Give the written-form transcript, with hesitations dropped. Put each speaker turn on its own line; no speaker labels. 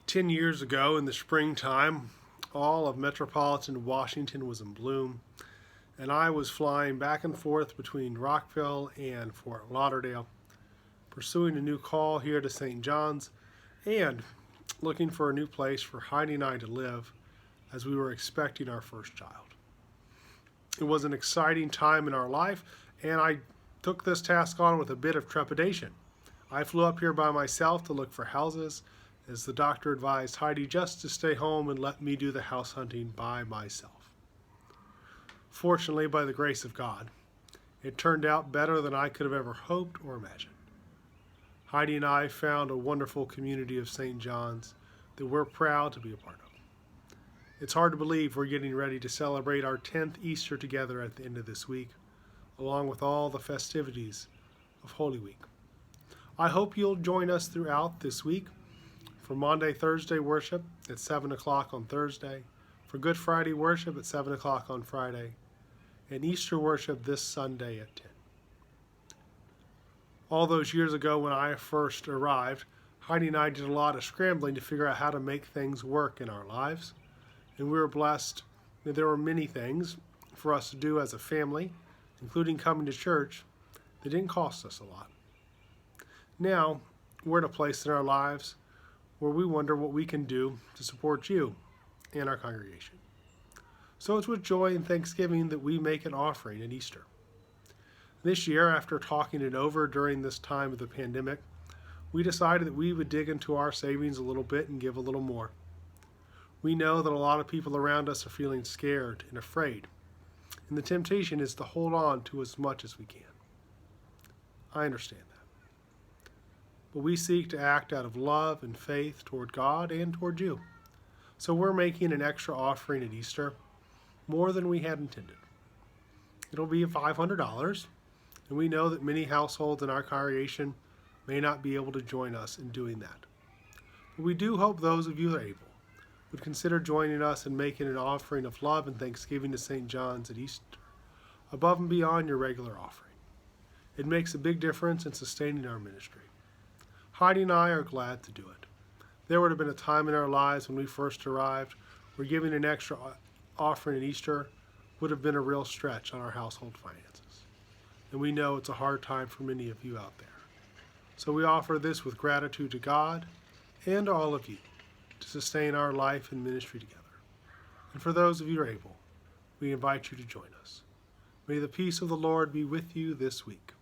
10 years ago in the springtime, all of metropolitan Washington was in bloom, and I was flying back and forth between Rockville and Fort Lauderdale, pursuing a new call here to St. John's and looking for a new place for Heidi and I to live as we were expecting our first child. It was an exciting time in our life, and I took this task on with a bit of trepidation. I flew up here by myself to look for houses, as the doctor advised Heidi just to stay home and let me do the house hunting by myself. Fortunately, by the grace of God, it turned out better than I could have ever hoped or imagined. Heidi and I found a wonderful community of St. John's that we're proud to be a part of. It's hard to believe we're getting ready to celebrate our 10th Easter together at the end of this week, along with all the festivities of Holy Week. I hope you'll join us throughout this week for Maundy Thursday worship at 7 o'clock on Thursday, for Good Friday worship at 7 o'clock on Friday, and Easter worship this Sunday at 10. All those years ago when I first arrived, Heidi and I did a lot of scrambling to figure out how to make things work in our lives, and we were blessed that there were many things for us to do as a family, including coming to church, that didn't cost us a lot. Now, we're at a place in our lives where we wonder what we can do to support you and our congregation. So it's with joy and thanksgiving that we make an offering at Easter. This year, after talking it over during this time of the pandemic, we decided that we would dig into our savings a little bit and give a little more. We know that a lot of people around us are feeling scared and afraid, and the temptation is to hold on to as much as we can. I understand that. But we seek to act out of love and faith toward God and toward you. So we're making an extra offering at Easter, more than we had intended. It'll be $500, and we know that many households in our congregation may not be able to join us in doing that. But we do hope those of you that are able would consider joining us in making an offering of love and thanksgiving to St. John's at Easter, above and beyond your regular offering. It makes a big difference in sustaining our ministry. Heidi and I are glad to do it. There would have been a time in our lives when we first arrived where giving an extra offering at Easter would have been a real stretch on our household finances. And we know it's a hard time for many of you out there. So we offer this with gratitude to God and to all of you to sustain our life and ministry together. And for those of you who are able, we invite you to join us. May the peace of the Lord be with you this week.